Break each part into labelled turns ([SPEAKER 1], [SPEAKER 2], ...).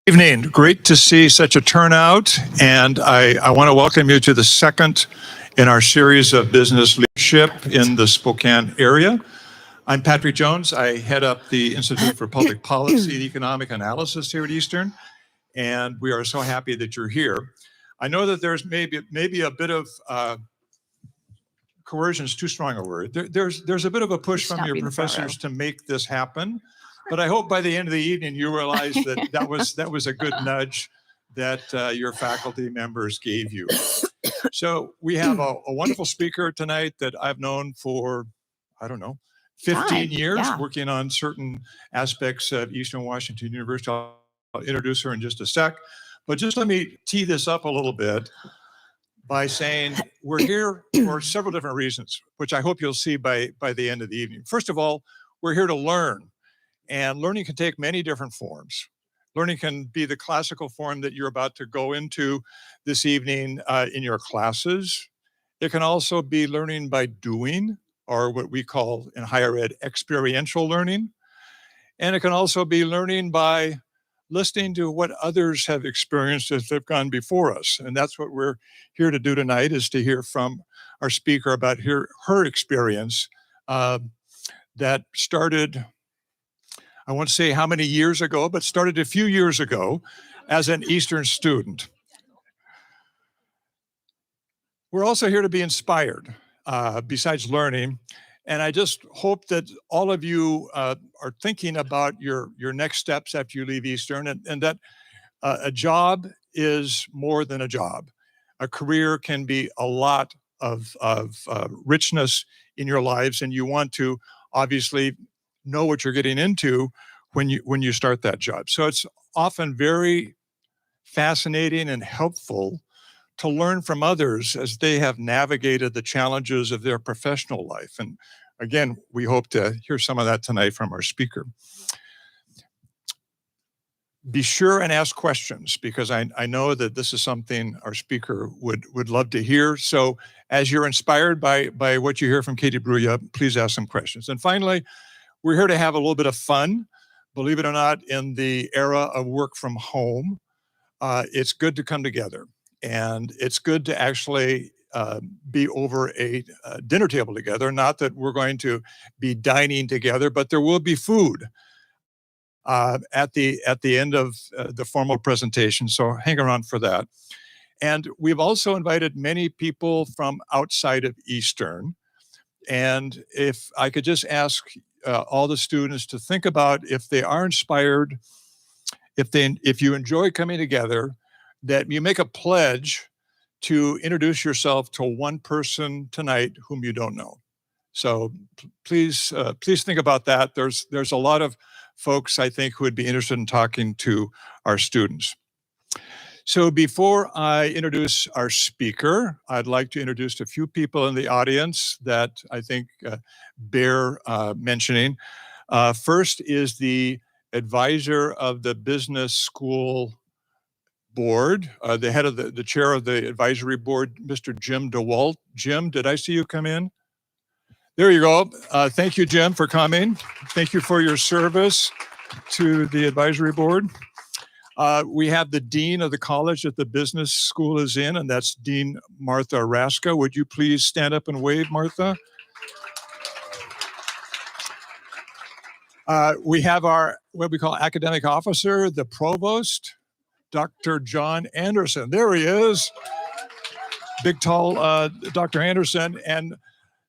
[SPEAKER 1] Evening. Great to see such a turnout, and I want to welcome you to the second in our series of business leadership in the Spokane area. I'm Patrick Jones. I head up the Institute for Public Policy and Economic Analysis here at Eastern, and we are so happy that you're here. I know that there's maybe a bit of coercion is too strong a word. There's a bit of a push from your professors to make this happen. But I hope by the end of the evening you realize that that was a good nudge that your faculty members gave you. So we have a wonderful speaker tonight that I've known for, I don't know, 15 years, working on certain aspects of Eastern Washington University. I'll introduce her in just a sec. But just let me tee this up a little bit by saying we're here for several different reasons, which I hope you'll see by the end of the evening. First of all, we're here to learn. And learning can take many different forms. Learning can be the classical form that you're about to go into this evening in your classes. It can also be learning by doing, or what we call in higher ed, experiential learning. And it can also be learning by listening to what others have experienced as they've gone before us. And that's what we're here to do tonight, is to hear from our speaker about her experience that started, I won't say how many years ago, but started a few years ago as an Eastern student. We're also here to be inspired, besides learning. And I just hope that all of you are thinking about your next steps after you leave Eastern, and that a job is more than a job. A career can be a lot of richness in your lives, and you want to obviously know what you're getting into when you start that job. So it's often very fascinating and helpful to learn from others as they have navigated the challenges of their professional life. And again, we hope to hear some of that tonight from our speaker. Be sure and ask questions, because I know that this is something our speaker would love to hear. So as you're inspired by what you hear from Katy Bruya, please ask some questions. And finally, we're here to have a little bit of fun. Believe it or not, in the era of work from home, it's good to come together. And it's good to actually be over a dinner table together. Not that we're going to be dining together, but there will be food at the end of the formal presentation. So hang around for that. And we've also invited many people from outside of Eastern. And if I could just ask all the students to think about, if they are inspired, if you enjoy coming together, that you make a pledge to introduce yourself to one person tonight whom you don't know. So please think about that. There's a lot of folks, I think, who would be interested in talking to our students. So before I introduce our speaker, I'd like to introduce a few people in the audience that I think bear mentioning. First is the advisor of the business school board, the head of the chair of the advisory board, Mr. Jim DeWalt. Jim, did I see you come in? There you go. Thank you, Jim, for coming. Thank you for your service to the advisory board. We have the dean of the college that the business school is in, and that's Dean Martha Raska. Would you please stand up and wave, Martha? We have our, what we call academic officer, the provost, Dr. John Anderson. There he is. Big, tall Dr. Anderson. And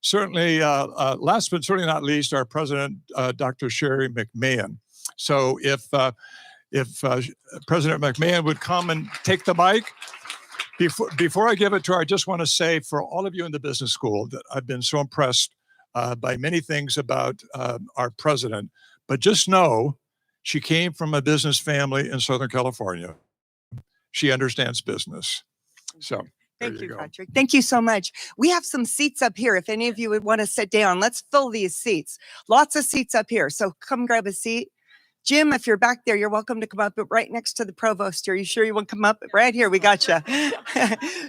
[SPEAKER 1] certainly, last but certainly not least, our president, Dr. Sheri McMahan. So if President McMahan would come and take the mic. Before I give it to her, I just want to say, for all of you in the business school, that I've been so impressed by many things about our president. But just know, she came from a business family in Southern California. She understands business. So
[SPEAKER 2] thank you, Patrick. Thank you so much. We have some seats up here. If any of you would want to sit down, let's fill these seats. Lots of seats up here. So come grab a seat. Jim, if you're back there, you're welcome to come up, but right next to the provost here. You sure you want to come up? Right here, we got you.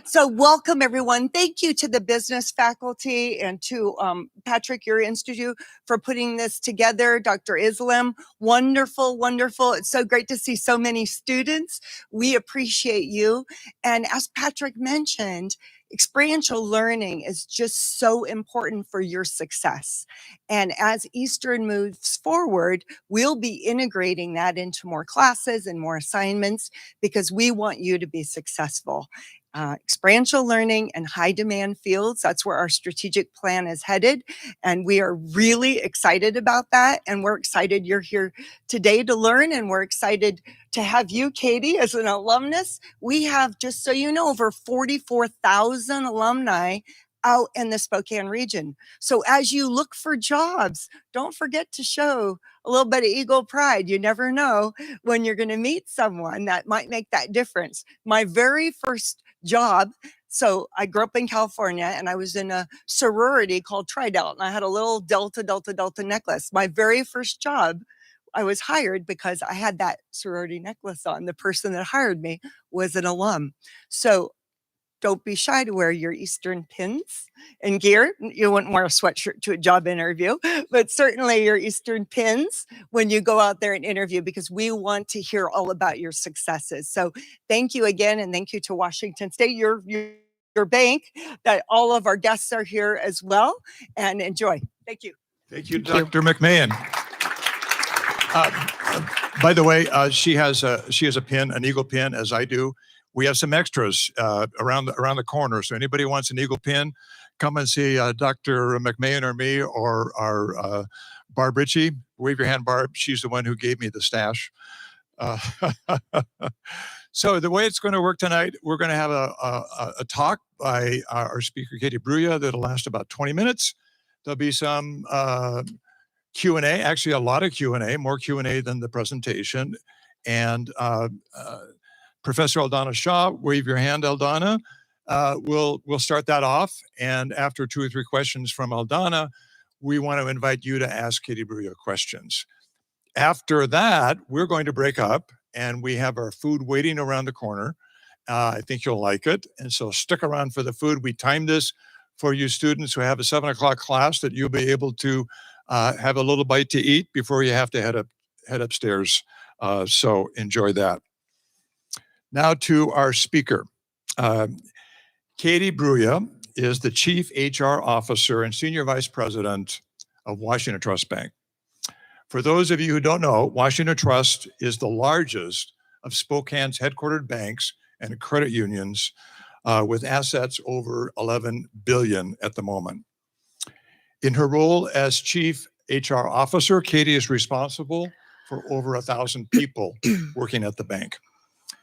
[SPEAKER 2] So welcome, everyone. Thank you to the business faculty and to Patrick, your institute, for putting this together. Dr. Islam, wonderful, wonderful. It's so great to see so many students. We appreciate you. And as Patrick mentioned, experiential learning is just so important for your success. And as Eastern moves forward, we'll be integrating that into more classes and more assignments because we want you to be successful. Experiential learning and high demand fields, that's where our strategic plan is headed. And we are really excited about that. And we're excited you're here today to learn. And we're excited to have you, Katy, as an alumnus. We have, just so you know, over 44,000 alumni out in the Spokane region. So as you look for jobs, don't forget to show a little bit of Eagle pride. You never know when you're going to meet someone that might make that difference. My very first job, so I grew up in California and I was in a sorority called Tridelt, and I had a little Delta necklace. My very first job, I was hired because I had that sorority necklace on. The person that hired me was an alum. So don't be shy to wear your Eastern pins and gear. You wouldn't wear a sweatshirt to a job interview, but certainly your Eastern pins when you go out there and interview, because we want to hear all about your successes. So thank you again, and thank you to Washington State, your bank, that all of our guests are here as well, and enjoy. Thank you.
[SPEAKER 1] Thank you, Dr. McMahan. By the way, she has a pin, an Eagle pin, as I do. We have some extras around the corner. So anybody wants an Eagle pin, come and see Dr. McMahan or me or our Barb Ritchie. Wave your hand, Barb. She's the one who gave me the stash. So the way it's going to work tonight, we're going to have a talk by our speaker, Katy Bruya, that'll last about 20 minutes. There'll be some Q&A, actually a lot of Q&A, more Q&A than the presentation. And Professor Aldana Shah, wave your hand, Aldana. We'll start that off. And after 2 or 3 questions from Aldana, we want to invite you to ask Katy Bruya questions. After that, we're going to break up, and we have our food waiting around the corner. I think you'll like it. And so stick around for the food. We timed this for you students who have a 7 o'clock class, that you'll be able to have a little bite to eat before you have to head upstairs. So enjoy that. Now to our speaker. Katy Bruya is the Chief HR Officer and Senior Vice President of Washington Trust Bank. For those of you who don't know, Washington Trust is the largest of Spokane's headquartered banks and credit unions, with assets over $11 billion at the moment. In her role as Chief HR Officer, Katy is responsible for over 1,000 people working at the bank.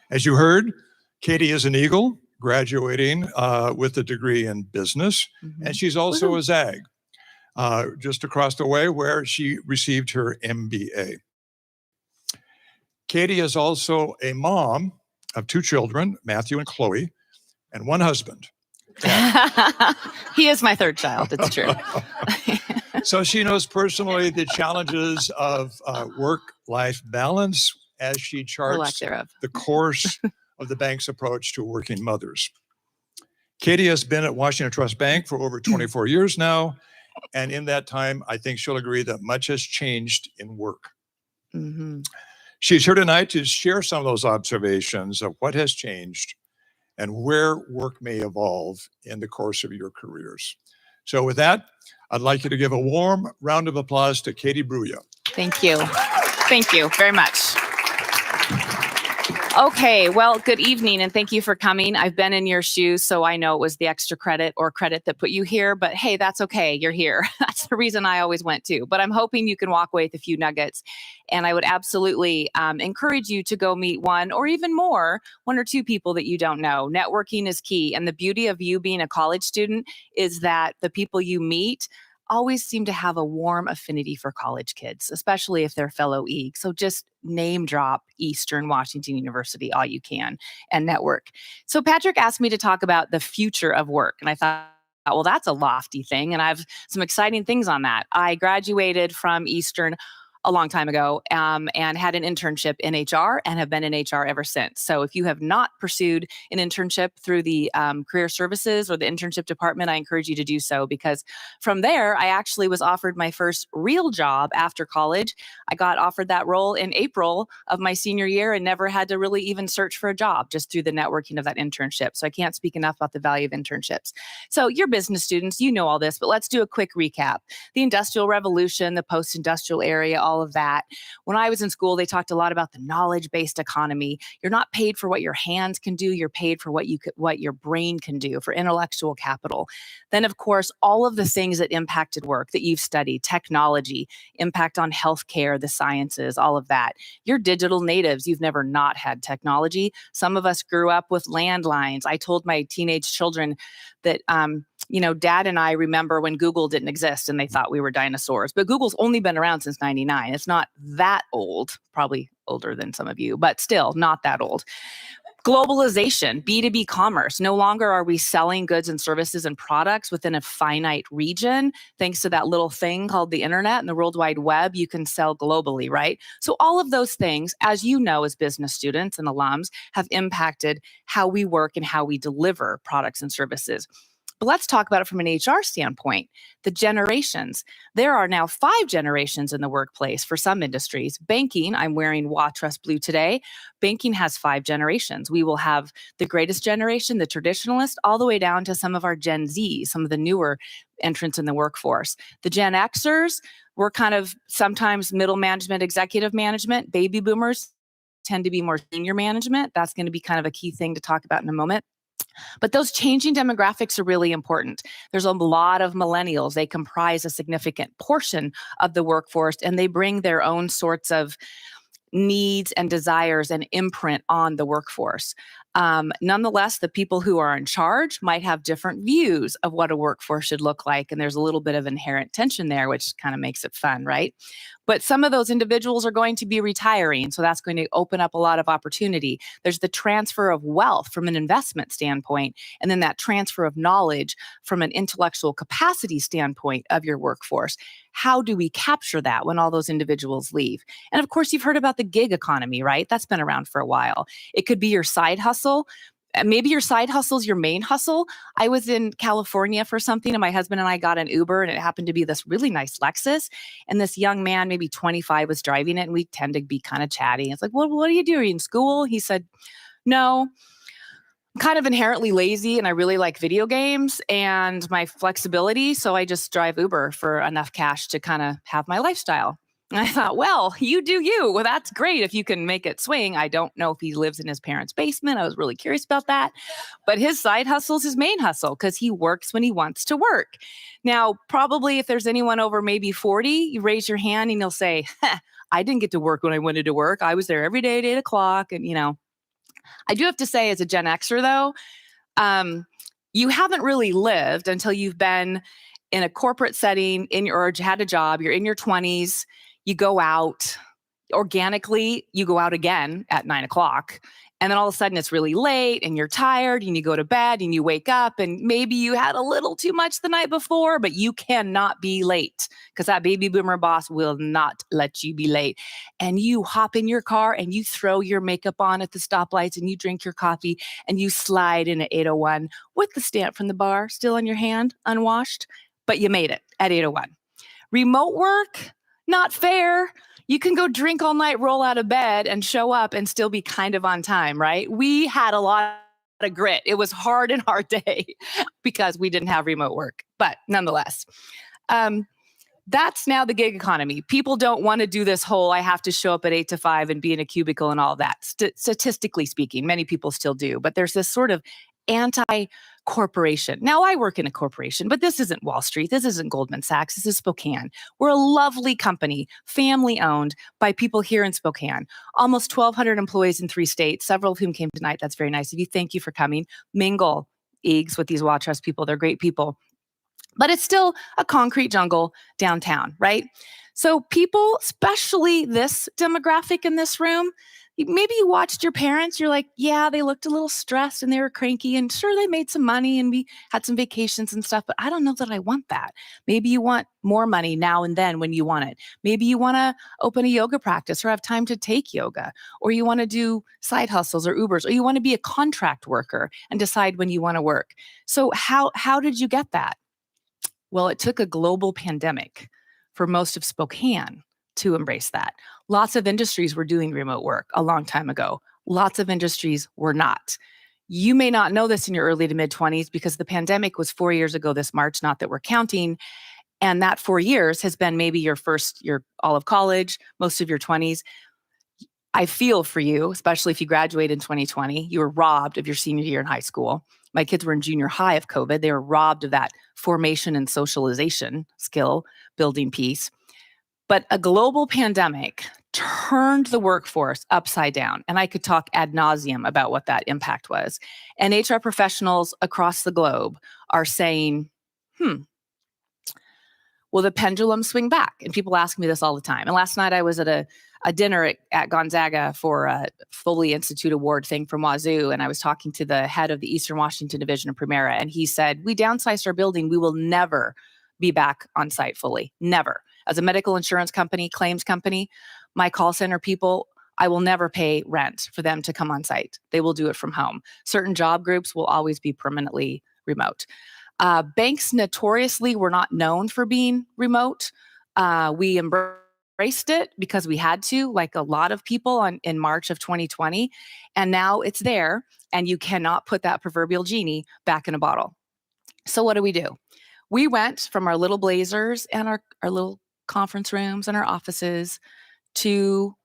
[SPEAKER 1] As you heard, Katy is an Eagle, graduating with a degree in business, and she's also a ZAG, just across the way, where she received her MBA. Katy is also a mom of 2 children, Matthew and Chloe, and 1 husband.
[SPEAKER 3] He is my 3rd child, it's true.
[SPEAKER 1] So she knows personally the challenges of work-life balance as she charts the course of the bank's approach to working mothers. Katy has been at Washington Trust Bank for over 24 years now, and in that time, I think she'll agree that much has changed in work. She's here tonight to share some of those observations of what has changed and where work may evolve in the course of your careers. So with that, I'd like you to give a warm round of applause to Katy Bruya.
[SPEAKER 3] Thank you. Thank you very much. Okay, well, good evening, and thank you for coming. I've been in your shoes, so I know it was the extra credit or credit that put you here, but hey, that's okay. You're here. That's the reason I always went to. But I'm hoping you can walk away with a few nuggets. And I would absolutely encourage you to go meet 1 or even more, 1 or 2 people that you don't know. Networking is key. And the beauty of you being a college student is that the people you meet always seem to have a warm affinity for college kids, especially if they're fellow EAG. So just name drop Eastern Washington University all you can and network. So Patrick asked me to talk about the future of work. And I thought, well, that's a lofty thing. And I have some exciting things on that. I graduated from Eastern a long time ago, and had an internship in HR and have been in HR ever since. So if you have not pursued an internship through the career services or the internship department, I encourage you to do so, because from there, I actually was offered my first real job after college. I got offered that role in April of my senior year and never had to really even search for a job, just through the networking of that internship. So I can't speak enough about the value of internships. So you're business students, you know all this, but let's do a quick recap. The Industrial Revolution, the post-industrial area, all of that. When I was in school, they talked a lot about the knowledge-based economy. You're not paid for what your hands can do, you're paid for what your brain can do, for intellectual capital. Then, of course, all of the things that impacted work that you've studied, technology, impact on healthcare, the sciences, all of that. You're digital natives. You've never not had technology. Some of us grew up with landlines. I told my teenage children that, Dad and I remember when Google didn't exist and they thought we were dinosaurs. But Google's only been around since '99. It's not that old, probably older than some of you, but still not that old. Globalization, B2B commerce. No longer are we selling goods and services and products within a finite region. Thanks to that little thing called the internet and the World Wide Web, you can sell globally, right? So all of those things, as you know, as business students and alums, have impacted how we work and how we deliver products and services. But let's talk about it from an HR standpoint. The generations. There are now 5 generations in the workplace for some industries. Banking, I'm wearing Trust Blue today. Banking has 5 generations. We will have the greatest generation, the traditionalist, all the way down to some of our Gen Z, some of the newer entrants in the workforce. The Gen Xers, we're kind of sometimes middle management, executive management. Baby boomers tend to be more senior management. That's going to be kind of a key thing to talk about in a moment. But those changing demographics are really important. There's a lot of millennials. They comprise a significant portion of the workforce, and they bring their own sorts of needs and desires and imprint on the workforce. Nonetheless, the people who are in charge might have different views of what a workforce should look like. And there's a little bit of inherent tension there, which kind of makes it fun, right? But some of those individuals are going to be retiring. So that's going to open up a lot of opportunity. There's the transfer of wealth from an investment standpoint, and then that transfer of knowledge from an intellectual capacity standpoint of your workforce. How do we capture that when all those individuals leave? And of course, you've heard about the gig economy, right? That's been around for a while. It could be your side hustle. Maybe your side hustle is your main hustle. I was in California for something, and my husband and I got an Uber, and it happened to be this really nice Lexus. And this young man, maybe 25, was driving it, and we tend to be kind of chatty. It's like, well, what are you doing in school? He said, no, I'm kind of inherently lazy, and I really like video games and my flexibility. So I just drive Uber for enough cash to kind of have my lifestyle. And I thought, well, you do you. Well, that's great if you can make it swing. I don't know if he lives in his parents' basement. I was really curious about that. But his side hustle is his main hustle because he works when he wants to work. Now, probably if there's anyone over maybe 40, you raise your hand and you'll say, I didn't get to work when I wanted to work. I was there every day at 8 o'clock. And, I do have to say, as a Gen Xer, though, you haven't really lived until you've been in a corporate setting or had a job. You're in your 20s. You go out organically, you go out again at 9 o'clock. And then all of a sudden it's really late and you're tired and you go to bed and you wake up and maybe you had a little too much the night before, but you cannot be late because that baby boomer boss will not let you be late. And you hop in your car and you throw your makeup on at the stoplights and you drink your coffee and you slide in at 8:01 with the stamp from the bar still in your hand, unwashed, but you made it at 8:01. Remote work? Not fair. You can go drink all night, roll out of bed, and show up and still be kind of on time, right? We had a lot of grit. It was hard and hard day because we didn't have remote work. But nonetheless, that's now the gig economy. People don't want to do this whole, I have to show up at 8 to 5 and be in a cubicle and all that. Statistically speaking, many people still do. But there's this sort of anti-corporation. Now, I work in a corporation, but this isn't Wall Street. This isn't Goldman Sachs. This is Spokane. We're a lovely company, family owned by people here in Spokane. Almost 1,200 employees in 3 states, several of whom came tonight. That's very nice of you. Thank you for coming. Mingle, Eags, with these Trust people. They're great people. But it's still a concrete jungle downtown, right? So people, especially this demographic in this room, maybe you watched your parents, you're like, yeah, they looked a little stressed and they were cranky, and sure, they made some money and we had some vacations and stuff, but I don't know that I want that. Maybe you want more money now and then when you want it. Maybe you want to open a yoga practice or have time to take yoga, or you want to do side hustles or Ubers, or you want to be a contract worker and decide when you want to work. So how did you get that? Well, it took a global pandemic for most of Spokane to embrace that. Lots of industries were doing remote work a long time ago. Lots of industries were not. You may not know this in your early to mid 20s because the pandemic was 4 years ago this March, not that we're counting. And that 4 years has been maybe your first year, all of college, most of your 20s. I feel for you, especially if you graduated in 2020. You were robbed of your senior year in high school. My kids were in junior high of COVID. They were robbed of that formation and socialization skill building piece. But a global pandemic turned the workforce upside down. And I could talk ad nauseum about what that impact was. And HR professionals across the globe are saying, will the pendulum swing back? And people ask me this all the time. And last night I was at a dinner at Gonzaga for a Foley Institute Award thing from Wazoo. And I was talking to the head of the Eastern Washington Division of Primera. And he said, we downsized our building. We will never be back on site fully. Never. As a medical insurance company, claims company, my call center people, I will never pay rent for them to come on site. They will do it from home. Certain job groups will always be permanently remote. Banks notoriously were not known for being remote. We embraced it because we had to, like a lot of people in March of 2020. And now it's there, and you cannot put that proverbial genie back in a bottle. So what do? We went from our little blazers and our little conference rooms and our offices to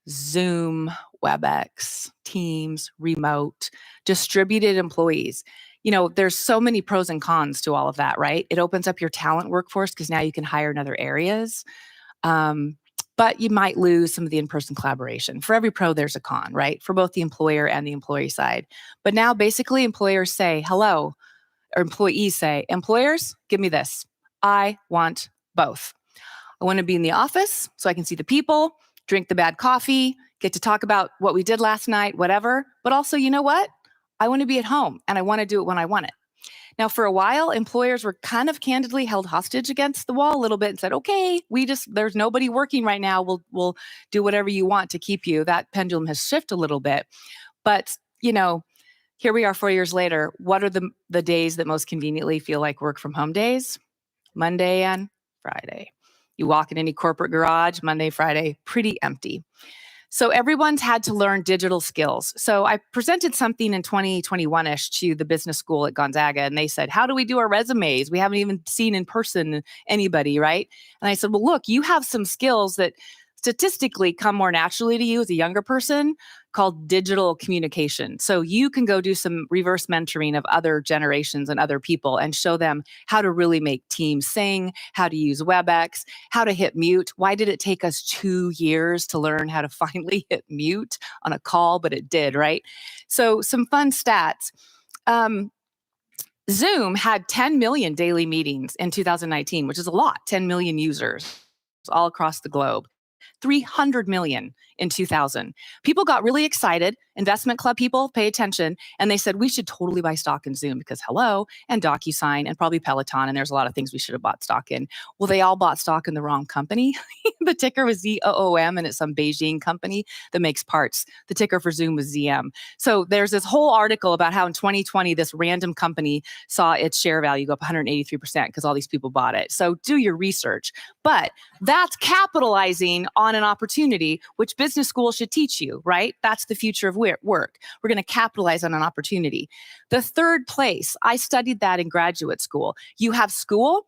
[SPEAKER 3] Zoom, WebEx, Teams, remote, distributed employees. You know, there's so many pros and cons to all of that, right? It opens up your talent workforce because now you can hire in other areas. But you might lose some of the in-person collaboration. For every pro, there's a con, right? For both the employer and the employee side. But now basically employers say, hello, or employees say, employers, give me this. I want both. I want to be in the office so I can see the people, drink the bad coffee, get to talk about what we did last night, whatever. But also, you know what? I want to be at home and I want to do it when I want it. Now, for a while, employers were kind of candidly held hostage against the wall a little bit and said, okay, there's nobody working right now. We'll do whatever you want to keep you. That pendulum has shifted a little bit. But, you know, here we are 4 years later. What are the days that most conveniently feel like work from home days? Monday and Friday. You walk in any corporate garage, Monday, Friday, pretty empty. So everyone's had to learn digital skills. So I presented something in 2021-ish to the business school at Gonzaga, and they said, how do we do our resumes? We haven't even seen in person anybody, right? And I said, well, look, you have some skills that statistically come more naturally to you as a younger person called digital communication. So you can go do some reverse mentoring of other generations and other people and show them how to really make Teams sing, how to use WebEx, how to hit mute. Why did it take us 2 years to learn how to finally hit mute on a call? But it did, right? So some fun stats. Zoom had 10 million daily meetings in 2019, which is a lot, 10 million users all across the globe. 300 million in 2000. People got really excited. Investment club people pay attention. And they said, we should totally buy stock in Zoom because hello, and DocuSign and probably Peloton. And there's a lot of things we should have bought stock in. Well, they all bought stock in the wrong company. The ticker was ZOOM and it's some Beijing company that makes parts. The ticker for Zoom was ZM. So there's this whole article about how in 2020, this random company saw its share value go up 183% because all these people bought it. So do your research. But that's capitalizing on an opportunity, which business school should teach you, right? That's the future of work. We're going to capitalize on an opportunity. The third place, I studied that in graduate school. You have school,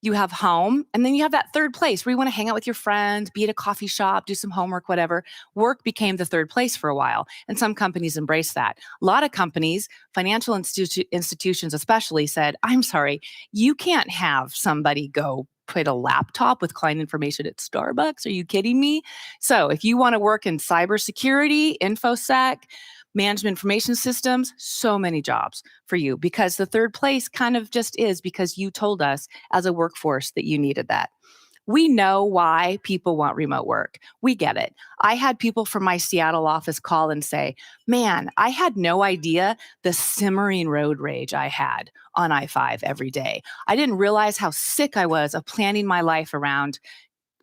[SPEAKER 3] you have home, and then you have that third place where you want to hang out with your friends, be at a coffee shop, do some homework, whatever. Work became the third place for a while, and some companies embrace that. A lot of companies, financial institutions especially, said, I'm sorry, you can't have somebody go put a laptop with client information at Starbucks. Are you kidding me? So if you want to work in cybersecurity, InfoSec, management information systems, so many jobs for you because the third place kind of just is because you told us as a workforce that you needed that. We know why people want remote work. We get it. I had people from my Seattle office call and say, man, I had no idea the simmering road rage I had on I-5 every day. I didn't realize how sick I was of planning my life around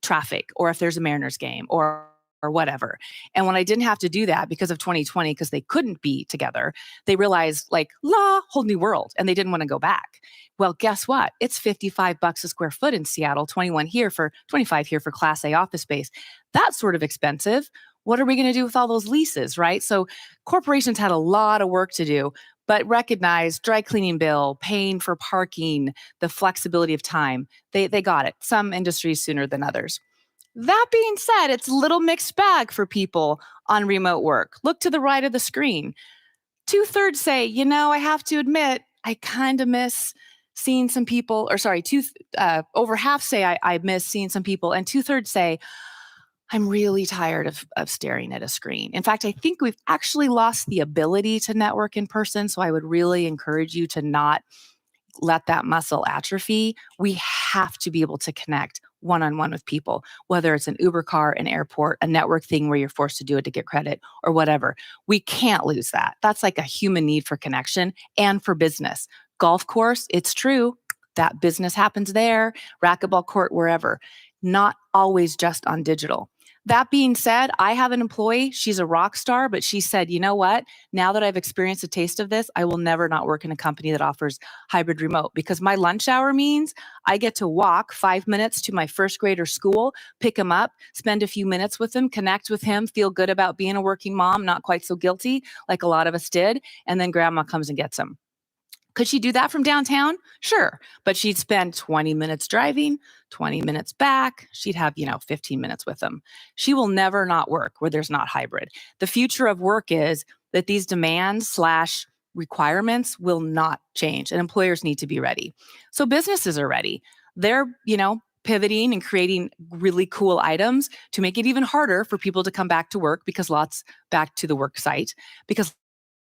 [SPEAKER 3] traffic or if there's a Mariners game or whatever. And when I didn't have to do that because of 2020, because they couldn't be together, they realized like, whole new world. And they didn't want to go back. Well, guess what? It's $55 a square foot in Seattle, 25 here for Class A office space. That's sort of expensive. What are we going to do with all those leases, right? So corporations had a lot of work to do, but recognize dry cleaning bill, paying for parking, the flexibility of time. They got it. Some industries sooner than others. That being said, it's a little mixed bag for people on remote work. Look to the right of the screen. 2/3 say, I have to admit, I kind of miss seeing some people, over half say I miss seeing some people, and 2/3 say, I'm really tired of staring at a screen. In fact, I think we've actually lost the ability to network in person, so I would really encourage you to not let that muscle atrophy. We have to be able to connect one-on-one with people, whether it's an Uber car, an airport, a network thing where you're forced to do it to get credit or whatever. We can't lose that. That's like a human need for connection and for business. Golf course, it's true. That business happens there, racquetball court, wherever. Not always just on digital. That being said, I have an employee, she's a rock star, but she said, you know what? Now that I've experienced a taste of this, I will never not work in a company that offers hybrid remote because my lunch hour means I get to walk 5 minutes to my first grader school, pick him up, spend a few minutes with him, connect with him, feel good about being a working mom, not quite so guilty like a lot of us did, and then grandma comes and gets him. Could she do that from downtown? Sure. But she'd spend 20 minutes driving, 20 minutes back. She'd have, 15 minutes with them. She will never not work where there's not hybrid. The future of work is that these demands / requirements will not change and employers need to be ready. So businesses are ready. They're, pivoting and creating really cool items to make it even harder for people to come back to work back to the work site because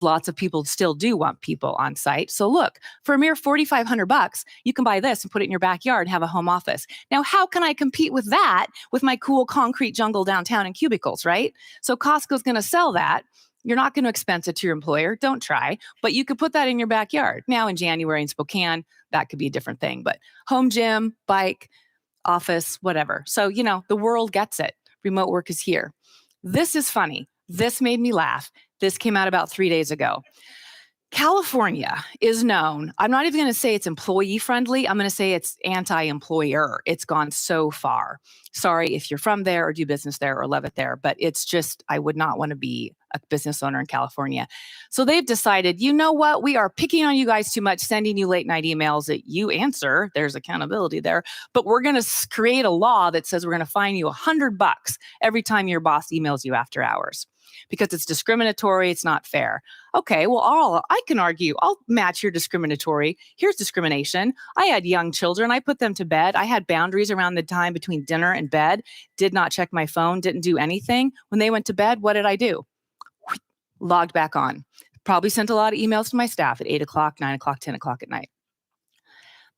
[SPEAKER 3] lots of people still do want people on site. So look, for a mere $4,500, you can buy this and put it in your backyard and have a home office. Now, how can I compete with that with my cool concrete jungle downtown and cubicles, right? So Costco's going to sell that. You're not going to expense it to your employer. Don't try, but you could put that in your backyard. Now in January in Spokane, that could be a different thing, but home gym, bike, office, whatever. So, the world gets it. Remote work is here. This is funny. This made me laugh. This came out about 3 days ago. California is known, I'm not even going to say it's employee friendly. I'm going to say it's anti-employer. It's gone so far. Sorry if you're from there or do business there or love it there, but it's just, I would not want to be a business owner in California. So they've decided, you know what? We are picking on you guys too much, sending you late night emails that you answer. There's accountability there, but we're going to create a law that says we're going to fine you $100 every time your boss emails you after hours. Because it's discriminatory, it's not fair. Okay, well, I can argue, I'll match your discriminatory. Here's discrimination. I had young children, I put them to bed. I had boundaries around the time between dinner and bed, did not check my phone, didn't do anything. When they went to bed, what did I do? Logged back on. Probably sent a lot of emails to my staff at 8 o'clock, 9 o'clock, 10 o'clock at night.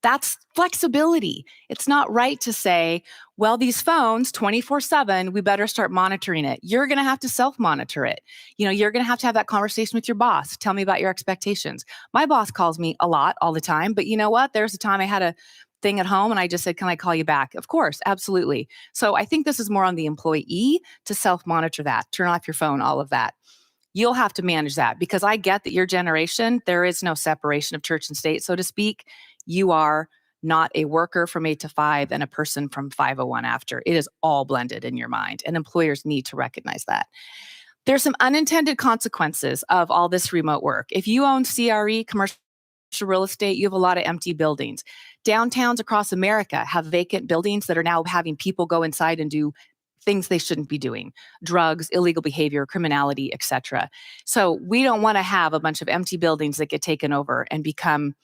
[SPEAKER 3] That's flexibility. It's not right to say, well, these phones 24/7, we better start monitoring it. You're going to have to self-monitor it. You're going to have that conversation with your boss. Tell me about your expectations. My boss calls me a lot all the time, but you know what? There's a time I had a thing at home and I just said, can I call you back? Of course, absolutely. So I think this is more on the employee to self-monitor that, turn off your phone, all of that. You'll have to manage that because I get that your generation, there is no separation of church and state, so to speak. You are not a worker from 8 to 5 and a person from 5:01 after. It is all blended in your mind, and employers need to recognize that. There's some unintended consequences of all this remote work. If you own CRE, commercial real estate, you have a lot of empty buildings. Downtowns across America have vacant buildings that are now having people go inside and do things they shouldn't be doing, drugs, illegal behavior, criminality, etc. So we don't want to have a bunch of empty buildings that get taken over and become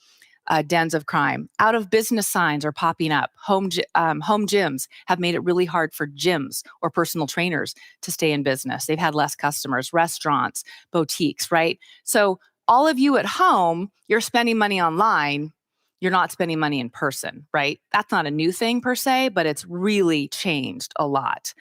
[SPEAKER 3] dens of crime. Out of business signs are popping up. Home gyms have made it really hard for gyms or personal trainers to stay in business. They've had less customers, restaurants, boutiques, right? So all of you at home, you're spending money online. you're not spending money in person, right? That's not a new thing per se, but it's really changed a lot.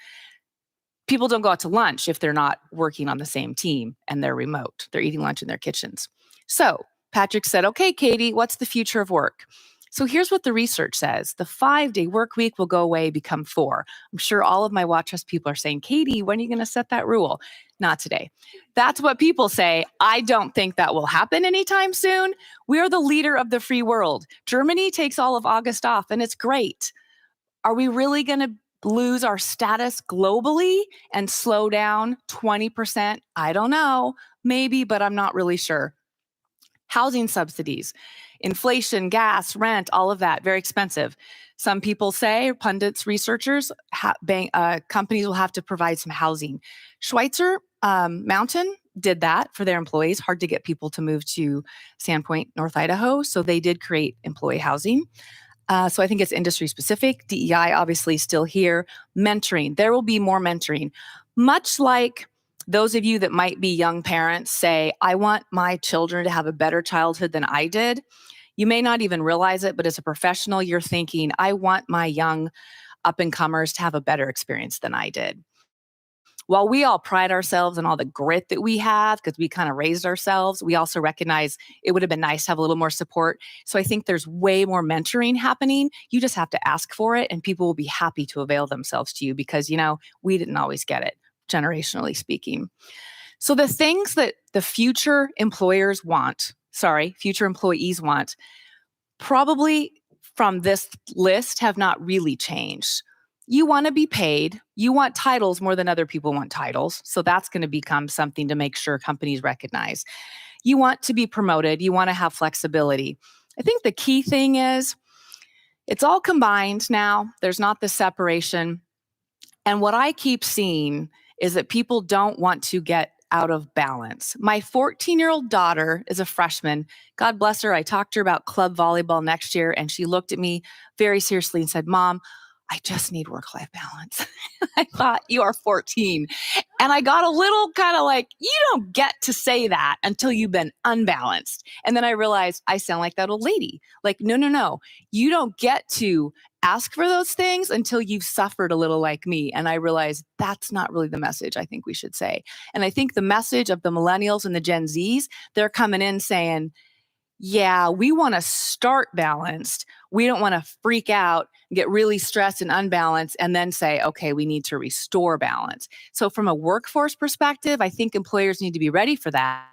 [SPEAKER 3] People don't go out to lunch if they're not working on the same team and they're remote. They're eating lunch in their kitchens. So Patrick said, okay, Katy, what's the future of work? So here's what the research says. The 5-day work week will go away, become 4. I'm sure all of my Watch Us people are saying, Katy, when are you going to set that rule? Not today. That's what people say. I don't think that will happen anytime soon. We are the leader of the free world. Germany takes all of August off, and it's great. Are we really going to lose our status globally and slow down 20%? I don't know. Maybe, but I'm not really sure. Housing subsidies, inflation, gas, rent, all of that, very expensive. Some people say, pundits, researchers, companies will have to provide some housing. Schweitzer Mountain did that for their employees. Hard to get people to move to Sandpoint, North Idaho. So they did create employee housing. So I think it's industry specific. DEI obviously still here. Mentoring, there will be more mentoring. Much like those of you that might be young parents say, I want my children to have a better childhood than I did. You may not even realize it, but as a professional, you're thinking, I want my young up-and-comers to have a better experience than I did. While we all pride ourselves in all the grit that we have because we kind of raised ourselves, we also recognize it would have been nice to have a little more support. So I think there's way more mentoring happening. You just have to ask for it and people will be happy to avail themselves to you because, we didn't always get it, generationally speaking. So the things that the future employees want, probably from this list have not really changed. You want to be paid. You want titles more than other people want titles. So that's going to become something to make sure companies recognize. You want to be promoted. You want to have flexibility. I think the key thing is it's all combined now. There's not this separation. And what I keep seeing is that people don't want to get out of balance. My 14-year-old daughter is a freshman. God bless her. I talked to her about club volleyball next year, and she looked at me very seriously and said, Mom, I just need work-life balance. I thought, you are 14. And I got a little kind of like, you don't get to say that until you've been unbalanced. And then I realized I sound like that old lady. Like, no. You don't get to ask for those things until you've suffered a little like me. And I realized that's not really the message I think we should say. And I think the message of the millennials and the Gen Zs, they're coming in saying, yeah, we want to start balanced. We don't want to freak out, get really stressed and unbalanced, and then say, okay, we need to restore balance. So from a workforce perspective, I think employers need to be ready for that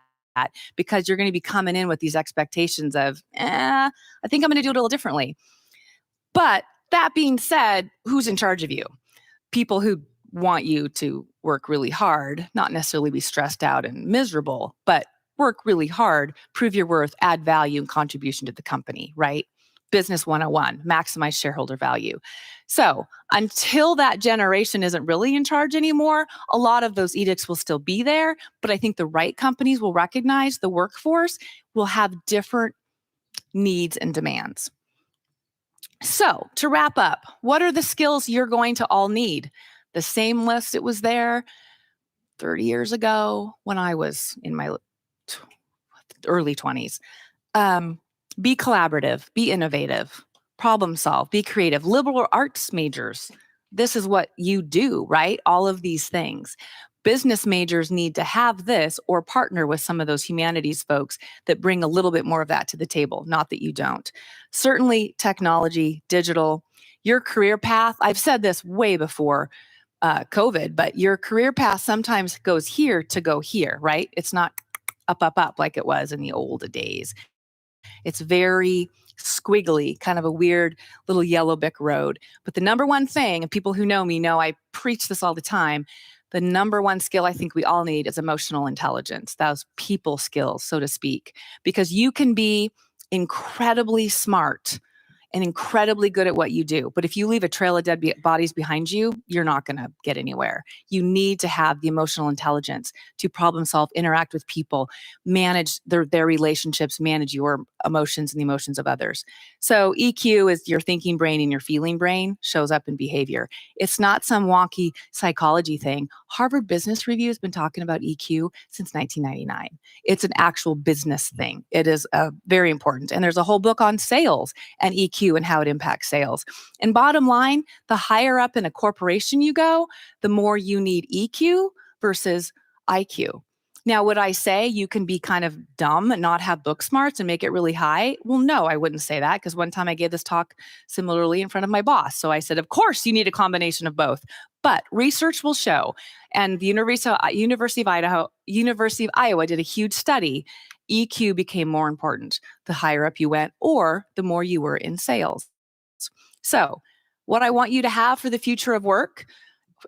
[SPEAKER 3] because you're going to be coming in with these expectations of, I think I'm going to do it a little differently. But that being said, who's in charge of you? People who want you to work really hard, not necessarily be stressed out and miserable, but work really hard, prove your worth, add value and contribution to the company, right? Business 101, maximize shareholder value. So until that generation isn't really in charge anymore, a lot of those edicts will still be there, but I think the right companies will recognize the workforce will have different needs and demands. So to wrap up, what are the skills you're going to all need? The same list that was there 30 years ago when I was in my early 20s. Be collaborative, be innovative, problem solve, be creative, liberal arts majors. This is what you do, right? All of these things. Business majors need to have this or partner with some of those humanities folks that bring a little bit more of that to the table. Not that you don't. Certainly technology, digital, your career path. I've said this way before COVID, but your career path sometimes goes here to go here, right? It's not up like it was in the old days. It's very squiggly, kind of a weird little yellow brick road. But the number one thing, and people who know me know I preach this all the time, the number one skill I think we all need is emotional intelligence, those people skills, so to speak, because you can be incredibly smart and incredibly good at what you do. But if you leave a trail of dead bodies behind you, you're not going to get anywhere. You need to have the emotional intelligence to problem solve, interact with people, manage their relationships, manage your emotions and the emotions of others. So EQ is your thinking brain and your feeling brain shows up in behavior. It's not some wonky psychology thing. Harvard Business Review has been talking about EQ since 1999. It's an actual business thing. It is very important. And there's a whole book on sales and EQ and how it impacts sales. And bottom line, the higher up in a corporation you go, the more you need EQ versus IQ. Now, would I say you can be kind of dumb and not have book smarts and make it really high? Well, no, I wouldn't say that, because one time I gave this talk similarly in front of my boss. So I said, of course, you need a combination of both. But research will show, and the University of Iowa did a huge study, EQ became more important the higher up you went or the more you were in sales. So what I want you to have for the future of work,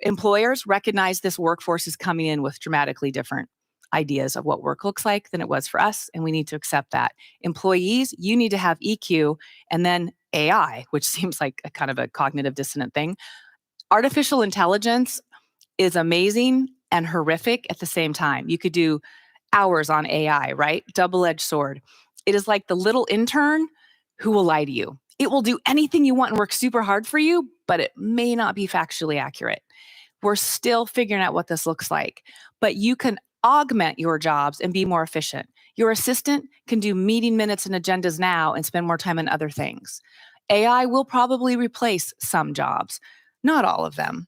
[SPEAKER 3] employers recognize this workforce is coming in with dramatically different ideas of what work looks like than it was for us, and we need to accept that. Employees, you need to have EQ, and then AI, which seems like a kind of a cognitive dissonant thing. Artificial intelligence is amazing and horrific at the same time. You could do hours on AI, right? Double-edged sword. It is like the little intern who will lie to you. It will do anything you want and work super hard for you, but it may not be factually accurate. We're still figuring out what this looks like, but you can augment your jobs and be more efficient. Your assistant can do meeting minutes and agendas now and spend more time on other things. AI will probably replace some jobs, not all of them.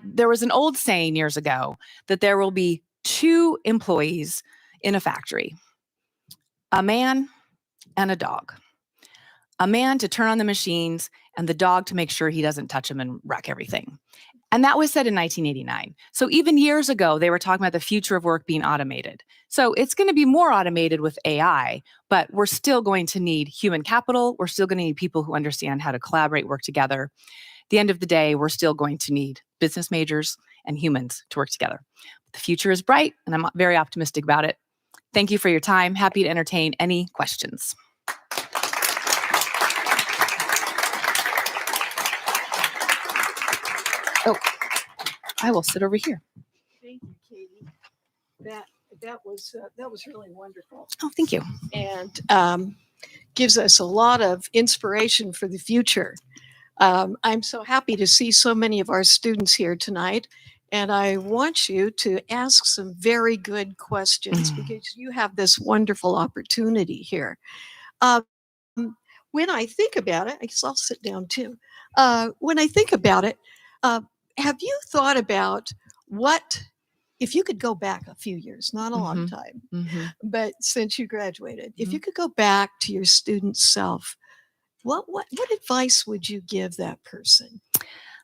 [SPEAKER 3] There was an old saying years ago that there will be 2 employees in a factory, a man and a dog. A man to turn on the machines and the dog to make sure he doesn't touch them and wreck everything. And that was said in 1989. So even years ago, they were talking about the future of work being automated. So it's going to be more automated with AI, but we're still going to need human capital. We're still going to need people who understand how to collaborate, work together. At the end of the day, we're still going to need business majors and humans to work together. The future is bright, and I'm very optimistic about it. Thank you for your time. Happy to entertain any questions. Oh, I will sit over here.
[SPEAKER 4] Thank you, Katie. That was really wonderful,
[SPEAKER 3] Oh, thank you.
[SPEAKER 4] and gives us a lot of inspiration for the future. I'm so happy to see so many of our students here tonight, and I want you to ask some very good questions because you have this wonderful opportunity here. When I think about it, I guess I'll sit down too. When I think about it, have you thought about what, if you could go back a few years, not a long time, but since you graduated, if you could go back to your student self, what advice would you give that person?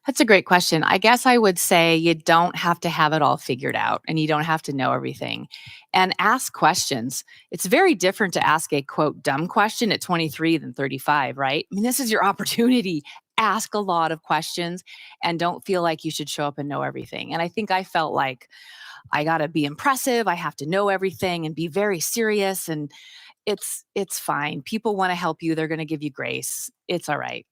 [SPEAKER 3] That's a great question. I guess I would say you don't have to have it all figured out and you don't have to know everything. And ask questions. It's very different to ask a quote dumb question at 23 than 35, right? I mean, this is your opportunity. Ask a lot of questions and don't feel like you should show up and know everything. And I think I felt like I got to be impressive. I have to know everything and be very serious. And it's fine. People want to help you. They're going to give you grace. It's all right.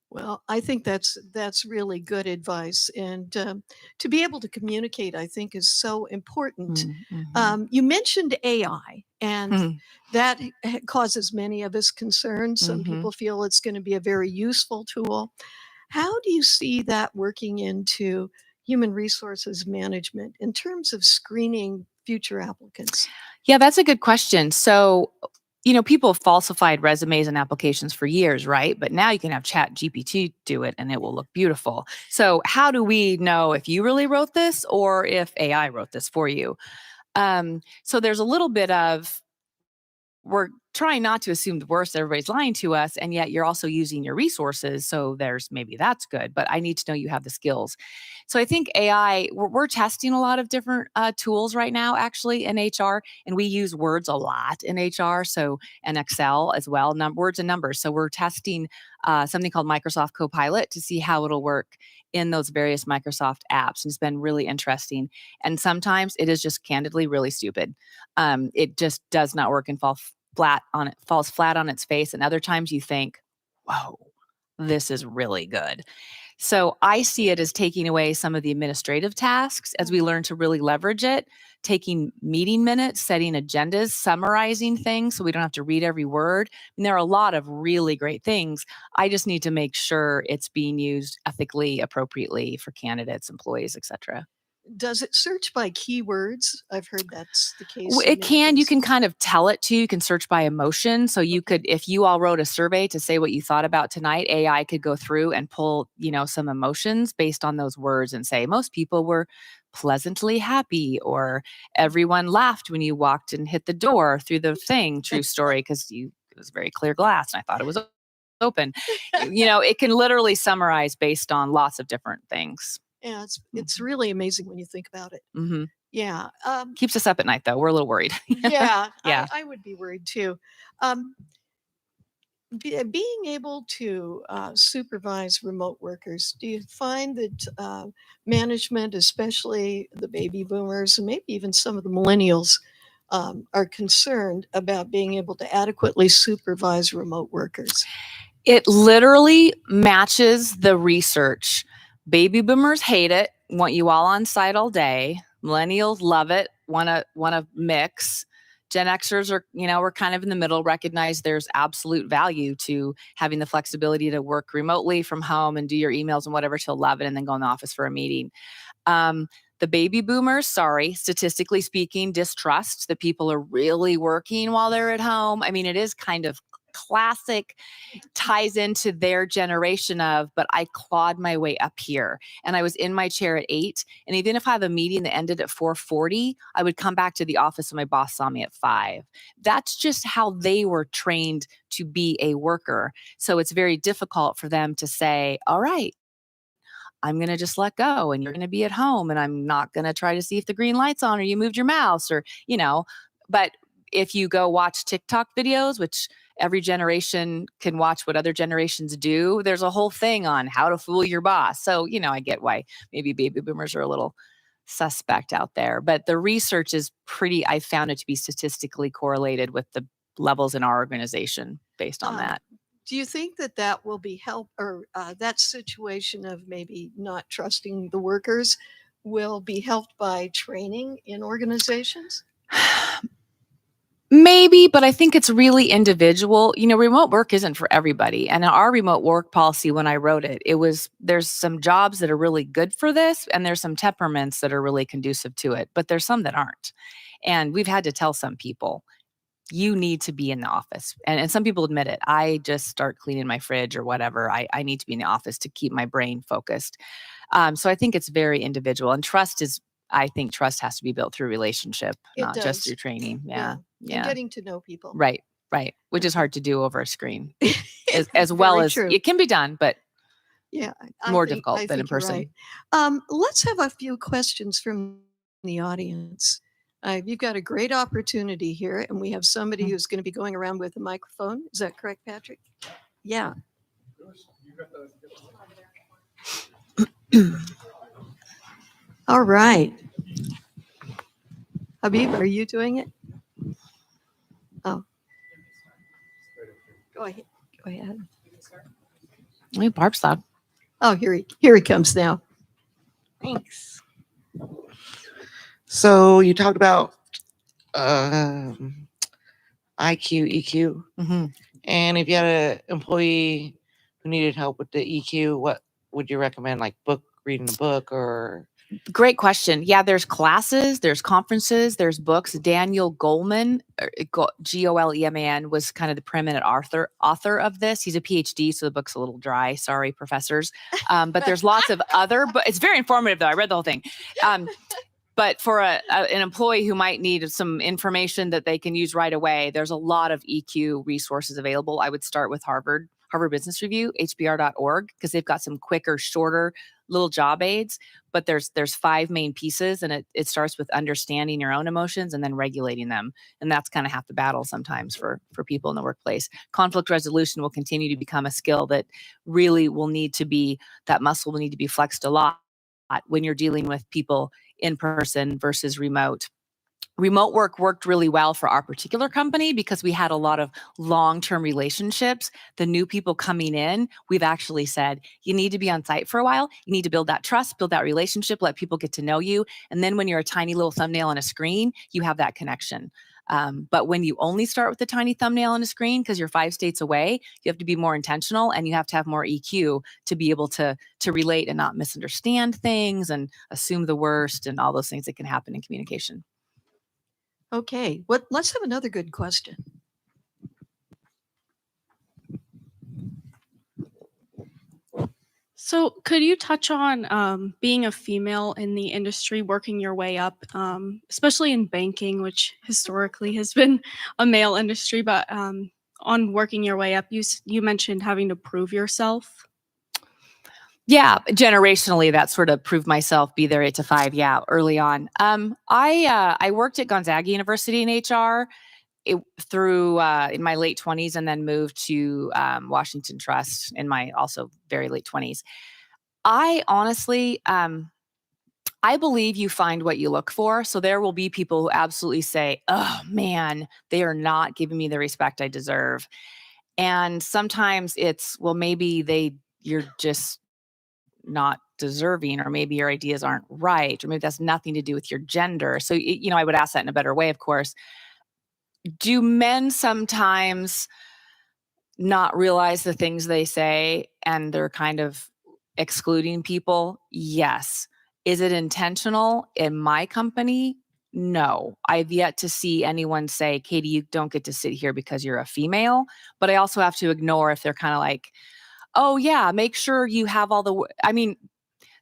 [SPEAKER 4] Well, I think that's really good advice, and to be able to communicate, I think, is so important. You mentioned AI, and that causes many of us concern. Some people feel it's going to be a very useful tool. How do you see that working into human resources management in terms of screening future applicants?
[SPEAKER 3] Yeah, that's a good question. So, people have falsified resumes and applications for years, right? But now you can have Chat GPT do it and it will look beautiful. So how do we know if you really wrote this or if AI wrote this for you? So there's a little bit of, we're trying not to assume the worst, everybody's lying to us, and yet you're also using your resources. So maybe that's good, but I need to know you have the skills. So I think AI, we're testing a lot of different tools right now, actually, in HR, and we use words a lot in HR, and Excel as well, words and numbers. So we're testing something called Microsoft Copilot to see how it'll work in those various Microsoft apps. And it's been really interesting. And sometimes it is just candidly really stupid. It just does not work and falls flat on its face. And other times you think, whoa, this is really good. So I see it as taking away some of the administrative tasks as we learn to really leverage it taking meeting minutes, setting agendas, summarizing things so we don't have to read every word. And there are a lot of really great things. I just need to make sure it's being used ethically, appropriately for candidates, employees, et cetera.
[SPEAKER 4] Does it search by keywords? I've heard that's the case. in
[SPEAKER 3] It
[SPEAKER 4] many
[SPEAKER 3] can, you can
[SPEAKER 4] cases.
[SPEAKER 3] kind of tell it to, you can search by emotion. So you could, if you all wrote a survey to say what you thought about tonight, AI could go through and pull, some emotions based on those words and say, most people were pleasantly happy, or everyone laughed when you walked and hit the door through the thing. True story, because it was very clear glass and I thought it was open. It can literally summarize based on lots of different things.
[SPEAKER 4] Yeah, it's really amazing when you think about it.
[SPEAKER 3] Hmm.
[SPEAKER 4] Yeah.
[SPEAKER 3] Keeps us up at night though. We're a little worried.
[SPEAKER 4] Yeah.
[SPEAKER 3] Yeah.
[SPEAKER 4] I would be worried too. Being able to supervise remote workers, do you find that management, especially the baby boomers and maybe even some of the millennials, are concerned about being able to adequately supervise remote workers?
[SPEAKER 3] It literally matches the research. Baby boomers hate it, want you all on site all day. Millennials love it, want to mix. Gen Xers are, we're kind of in the middle, recognize there's absolute value to having the flexibility to work remotely from home and do your emails and whatever till 11 and then go in the office for a meeting. The baby boomers, sorry, statistically speaking, distrust that people are really working while they're at home. I mean, it is kind of classic, ties into their generation of, but I clawed my way up here and I was in my chair at 8. And even if I have a meeting that ended at 4:40, I would come back to the office and my boss saw me at 5. That's just how they were trained to be a worker. So it's very difficult for them to say, all right, I'm going to just let go and you're going to be at home and I'm not going to try to see if the green light's on or you moved your mouse or, but if you go watch TikTok videos, which every generation can watch what other generations do, there's a whole thing on how to fool your boss. So, I get why maybe baby boomers are a little suspect out there, but the research is I found it to be statistically correlated with the levels in our organization based on that.
[SPEAKER 4] Do you think that will be help, or that situation of maybe not trusting the workers will be helped by training in organizations?
[SPEAKER 3] Maybe, but I think it's really individual. Remote work isn't for everybody. And our remote work policy, when I wrote it, there's some jobs that are really good for this, and there's some temperaments that are really conducive to it, but there's some that aren't. And we've had to tell some people, you need to be in the office. And some people admit it. I just start cleaning my fridge or whatever. I need to be in the office to keep my brain focused. So I think it's very individual. And I think trust has to be built through relationship, not just through training. Yeah.
[SPEAKER 4] And getting to know people.
[SPEAKER 3] Right. Which is hard to do over a screen as well as
[SPEAKER 4] true.
[SPEAKER 3] It can be done, but
[SPEAKER 4] yeah,
[SPEAKER 3] more difficult than in person.
[SPEAKER 4] Right. Let's have a few questions from the audience. You've got a great opportunity here, and we have somebody who's going to be going around with a microphone. Is that correct, Patrick? Yeah. All right. Habib, are you doing it? Oh. Go ahead.
[SPEAKER 3] Hey, Barb's loud.
[SPEAKER 4] Oh, here he comes now.
[SPEAKER 3] Thanks.
[SPEAKER 5] So you talked about IQ, EQ,
[SPEAKER 3] Mm-hmm.
[SPEAKER 5] and if you had an employee who needed help with the EQ, what would you recommend? Like reading a book, or?
[SPEAKER 3] Great question. Yeah, there's classes, there's conferences, there's books. Daniel Goleman, Goleman, was kind of the preeminent author of this. He's a PhD, so the book's a little dry. Sorry, professors. But there's lots of other, but it's very informative though. I read the whole thing. But for an employee who might need some information that they can use right away, there's a lot of EQ resources available. I would start with Harvard Business Review, hbr.org, because they've got some quicker, shorter little job aids. But there's 5 main pieces, and it starts with understanding your own emotions and then regulating them. And that's kind of half the battle sometimes for people in the workplace. Conflict resolution will continue to become a skill that really will need to be, that muscle will need to be flexed a lot when you're dealing with people in person versus remote. remote work worked really well for our particular company because we had a lot of long-term relationships. The new people coming in, we've actually said, you need to be on site for a while. You need to build that trust, build that relationship, let people get to know you. And then when you're a tiny little thumbnail on a screen, you have that connection. But when you only start with a tiny thumbnail on a screen because you're 5 states away, you have to be more intentional and you have to have more EQ to be able to relate and not misunderstand things and assume the worst and all those things that can happen in communication.
[SPEAKER 4] Okay, let's have another good question.
[SPEAKER 6] So, could you touch on being a female in the industry, working your way up, especially in banking, which historically has been a male industry, but on working your way up, you mentioned having to prove yourself.
[SPEAKER 3] Yeah, generationally, that sort of proved myself, be there 8 to 5. Yeah, early on. I worked at Gonzaga University in HR through in my late 20s, and then moved to Washington Trust in my also very late 20s. I honestly, I believe you find what you look for. So there will be people who absolutely say, "Oh man, they are not giving me the respect I deserve," and sometimes it's, well, maybe you're just not deserving, or maybe your ideas aren't right, or maybe that's nothing to do with your gender. So, I would ask that in a better way, of course. Do men sometimes not realize the things they say and they're kind of excluding people? Yes. Is it intentional in my company? No. I've yet to see anyone say, Katie, you don't get to sit here because you're a female. But I also have to ignore if they're kind of like, oh yeah, make sure you have all the,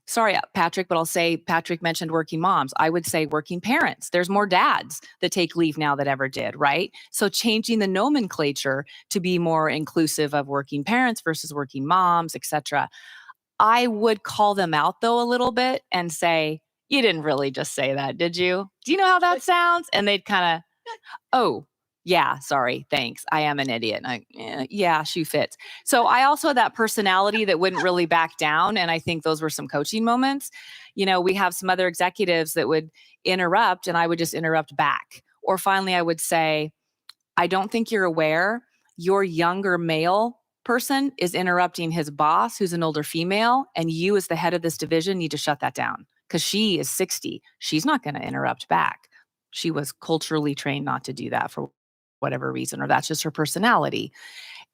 [SPEAKER 3] sorry, Patrick, but I'll say Patrick mentioned working moms. I would say working parents. There's more dads that take leave now that ever did, right? So changing the nomenclature to be more inclusive of working parents versus working moms, etc. I would call them out though a little bit and say, you didn't really just say that, did you? Do you know how that sounds? And they'd kind of, oh, yeah, sorry, thanks. I am an idiot. And yeah, shoe fits. So I also had that personality that wouldn't really back down. And I think those were some coaching moments. We have some other executives that would interrupt and I would just interrupt back. Or finally, I would say, I don't think you're aware your younger male person is interrupting his boss, who's an older female, and you as the head of this division need to shut that down because she is 60. She's not going to interrupt back. She was culturally trained not to do that for whatever reason, or that's just her personality.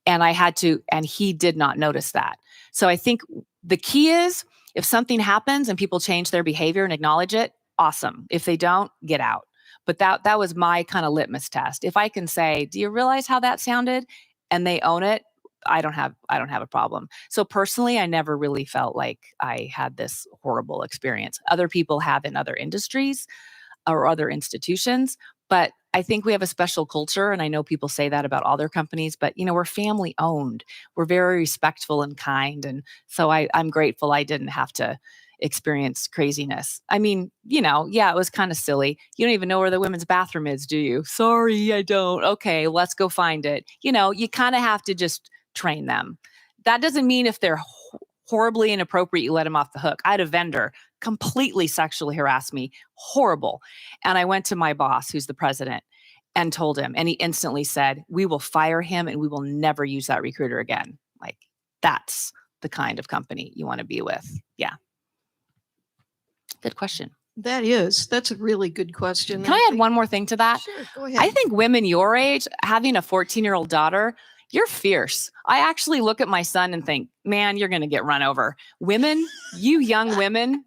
[SPEAKER 3] And and he did not notice that. So I think the key is if something happens and people change their behavior and acknowledge it, awesome. If they don't, get out. But that was my kind of litmus test. If I can say, do you realize how that sounded? And they own it, I don't have a problem. So personally, I never really felt like I had this horrible experience. Other people have in other industries or other institutions, but I think we have a special culture, and I know people say that about all their companies, but we're family owned. We're very respectful and kind, and so I'm grateful I didn't have to experience craziness. Yeah, it was kind of silly. You don't even know where the women's bathroom is, do you? Sorry, I don't. Okay, let's go find it. You kind of have to just train them. That doesn't mean if they're horribly inappropriate, you let them off the hook. I had a vendor completely sexually harass me, horrible. And I went to my boss, who's the president, and told him, and he instantly said, we will fire him and we will never use that recruiter again. Like, that's the kind of company you want to be with. Yeah. Good question.
[SPEAKER 4] That's a really good question.
[SPEAKER 3] Can I add one more thing to that?
[SPEAKER 4] Sure, go ahead.
[SPEAKER 3] I think women your age, having a 14-year-old daughter, you're fierce. I actually look at my son and think, man, you're going to get run over. Women, you young women,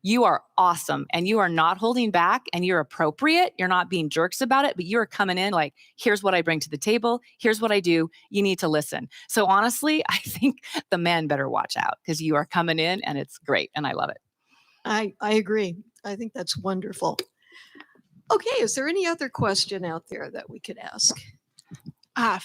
[SPEAKER 3] you are awesome. And you are not holding back and you're appropriate. You're not being jerks about it, but you're coming in like, here's what I bring to the table. Here's what I do. You need to listen. So honestly, I think the men better watch out because you are coming in and it's great. And I love it.
[SPEAKER 4] I agree. I think that's wonderful. Okay, is there any other question out there that we could ask?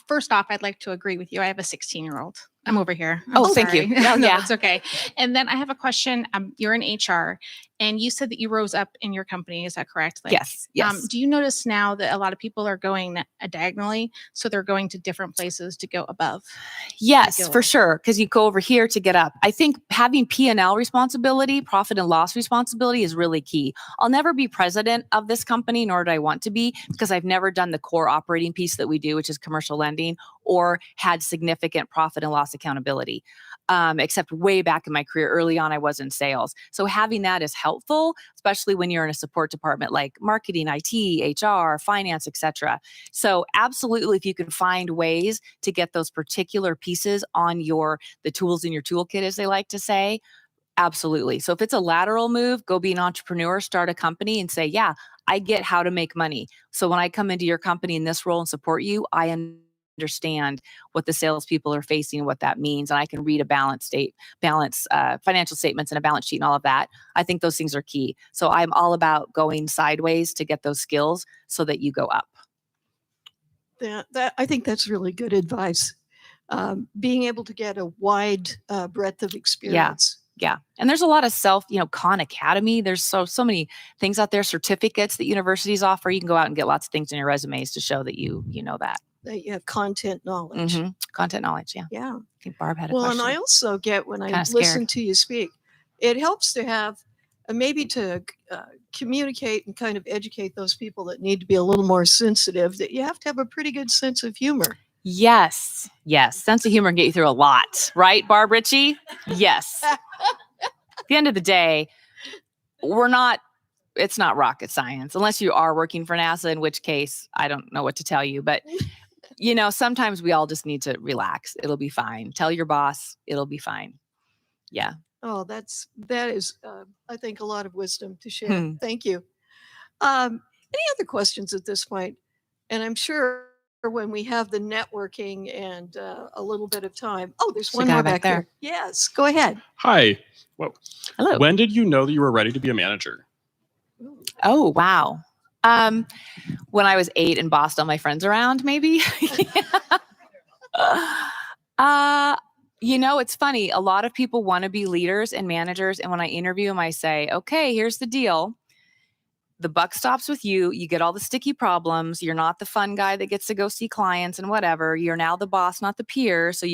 [SPEAKER 7] First off, I'd like to agree with you. I have a 16-year-old. I'm over here. I'm
[SPEAKER 3] Oh, thank you.
[SPEAKER 7] sorry.
[SPEAKER 3] No,
[SPEAKER 7] No,
[SPEAKER 3] yeah.
[SPEAKER 7] it's okay. And then I have a question. You're in HR, and you said that you rose up in your company. Is that correct?
[SPEAKER 3] Yes. Yes.
[SPEAKER 7] Do you notice now that a lot of people are going diagonally, so they're going to different places to go above?
[SPEAKER 3] Yes,
[SPEAKER 7] regular.
[SPEAKER 3] for sure. Because you go over here to get up. I think having P&L responsibility, profit and loss responsibility is really key. I'll never be president of this company, nor do I want to be, because I've never done the core operating piece that we do, which is commercial lending, or had significant profit and loss accountability. Except way back in my career, early on, I was in sales. So having that is helpful, especially when you're in a support department like marketing, IT, HR, finance, etc. So absolutely, if you can find ways to get those particular pieces on the tools in your toolkit, as they like to say, absolutely. So if it's a lateral move, go be an entrepreneur, start a company and say, yeah, I get how to make money. So when I come into your company in this role and support you, I understand what the salespeople are facing and what that means. And I can read a financial statements and a balance sheet and all of that. I think those things are key. So I'm all about going sideways to get those skills so that you go up.
[SPEAKER 4] I think that's really good advice. Being able to get a wide breadth of experience.
[SPEAKER 3] Yeah. And there's a lot of Khan Academy. There's so many things out there, certificates that universities offer. You can go out and get lots of things in your resumes to show that you know that.
[SPEAKER 4] That you have content knowledge.
[SPEAKER 3] Content knowledge. Yeah.
[SPEAKER 4] Yeah.
[SPEAKER 3] I think Barb had a
[SPEAKER 4] Well,
[SPEAKER 3] question.
[SPEAKER 4] and I also get when I
[SPEAKER 3] Kinda
[SPEAKER 4] listen
[SPEAKER 3] scared.
[SPEAKER 4] to you speak, it helps to have maybe to communicate and kind of educate those people that need to be a little more sensitive, that you have to have a pretty good sense of humor.
[SPEAKER 3] Yes. Sense of humor can get you through a lot, right, Barb Ritchie? Yes. At the end of the day, it's not rocket science, unless you are working for NASA, in which case I don't know what to tell you. But, sometimes we all just need to relax. It'll be fine. Tell your boss, it'll be fine. Yeah.
[SPEAKER 4] Oh, that is, I think, a lot of wisdom to share. Thank you. Any other questions at this point? And I'm sure when we have the networking and a little bit of time. Oh, there's one
[SPEAKER 3] guy
[SPEAKER 4] more
[SPEAKER 3] back
[SPEAKER 4] back
[SPEAKER 3] there.
[SPEAKER 4] there. Yes, go ahead.
[SPEAKER 8] Hi. Whoa.
[SPEAKER 3] Hello.
[SPEAKER 8] When did you know that you were ready to be a manager?
[SPEAKER 3] Oh, wow. When I was 8 and bossed all my friends around, maybe. It's funny. A lot of people want to be leaders and managers. And when I interview them, I say, okay, here's the deal. The buck stops with you. You get all the sticky problems. You're not the fun guy that gets to go see clients and whatever. You're now the boss, not the peer. So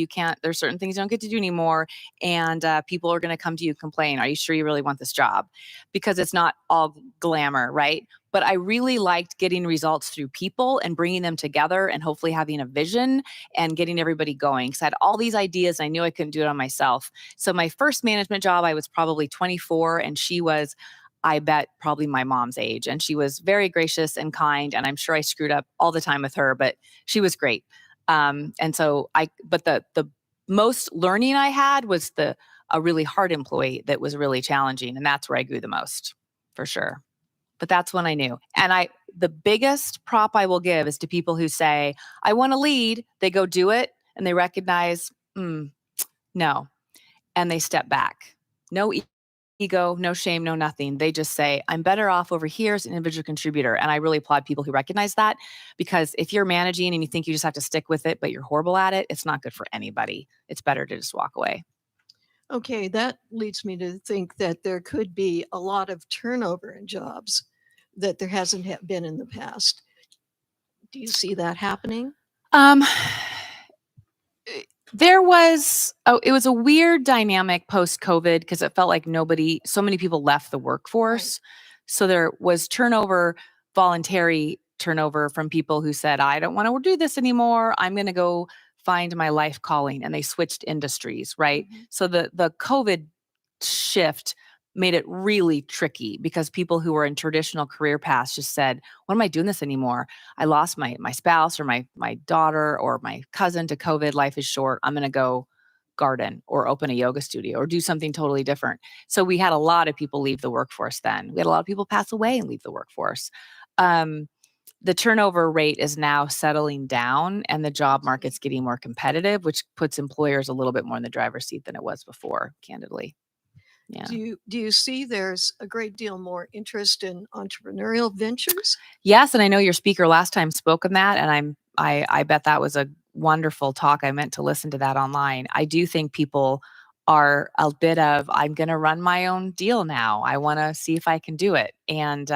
[SPEAKER 3] there's certain things you don't get to do anymore. And people are going to come to you and complain. Are you sure you really want this job? Because it's not all glamour, right? But I really liked getting results through people and bringing them together and hopefully having a vision and getting everybody going. Because I had all these ideas. I knew I couldn't do it on myself. So my first management job, I was probably 24 and she was, I bet, probably my mom's age. And she was very gracious and kind. And I'm sure I screwed up all the time with her, but she was great. But the most learning I had was a really hard employee that was really challenging. And that's where I grew the most, for sure. But that's when I knew. And the biggest prop I will give is to people who say, I want to lead. They go do it and they recognize, no. And they step back. No ego, no shame, no nothing. They just say, I'm better off over here as an individual contributor. And I really applaud people who recognize that, because if you're managing and you think you just have to stick with it, but you're horrible at it, it's not good for anybody. It's better to just walk away.
[SPEAKER 4] Okay, that leads me to think that there could be a lot of turnover in jobs that there hasn't been in the past. Do you see that happening?
[SPEAKER 3] It was a weird dynamic post-COVID because it felt like so many people left the workforce. Right. So there was voluntary turnover from people who said, I don't want to do this anymore. I'm going to go find my life calling. And they switched industries, right? Mm-hmm. So the COVID shift made it really tricky because people who were in traditional career paths just said, what am I doing this anymore? I lost my spouse or my daughter or my cousin to COVID. Life is short. I'm going to go garden or open a yoga studio or do something totally different. So we had a lot of people leave the workforce then. We had a lot of people pass away and leave the workforce. The turnover rate is now settling down and the job market's getting more competitive, which puts employers a little bit more in the driver's seat than it was before, candidly. Yeah.
[SPEAKER 4] Do you see there's a great deal more interest in entrepreneurial ventures?
[SPEAKER 3] Yes, and I know your speaker last time spoke on that, and I bet that was wonderful talk. I meant to listen to that online. I do think people are a bit of, I'm going to run my own deal now. I want to see if I can do it, and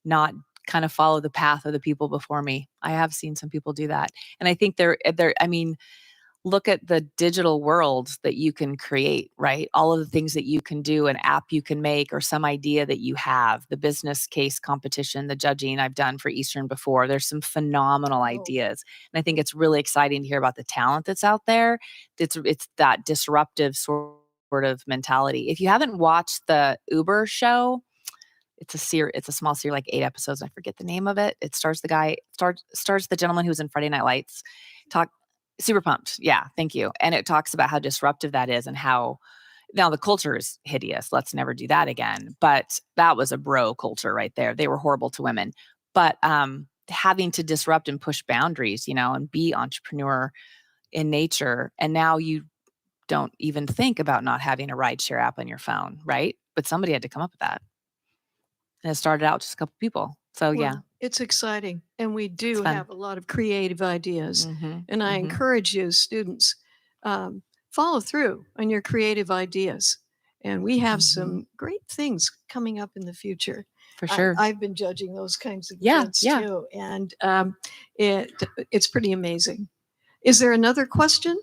[SPEAKER 3] not kind of follow the path of the people before me. I have seen some people do that. And I think I mean, look at the digital world that you can create, right? All of the things that you can do, an app you can make, or some idea that you have, the business case competition, the judging I've done for Eastern before. There's some phenomenal ideas. And I think it's really exciting to hear about the talent that's out there. It's that disruptive sort of mentality. If you haven't watched the Uber show, it's a small series, like 8 episodes. I forget the name of it. It stars the gentleman who was in Friday Night Lights. Super Pumped. Yeah, thank you. And it talks about how disruptive that is, and how now the culture is hideous. Let's never do that again. But that was a bro culture right there. They were horrible to women. But having to disrupt and push boundaries, and be entrepreneur in nature. And now you don't even think about not having a rideshare app on your phone, right? But somebody had to come up with that. And it started out just a couple people. So yeah.
[SPEAKER 4] It's exciting. And we do
[SPEAKER 3] fun.
[SPEAKER 4] have a lot of creative ideas.
[SPEAKER 3] Mhm,
[SPEAKER 4] And I
[SPEAKER 3] mhm.
[SPEAKER 4] encourage you, students, follow through on your creative ideas. And we have some great things coming up in the future.
[SPEAKER 3] For sure.
[SPEAKER 4] I've been judging those kinds of
[SPEAKER 3] Yeah,
[SPEAKER 4] events
[SPEAKER 3] yeah.
[SPEAKER 4] too. And it's pretty amazing. Is there another question?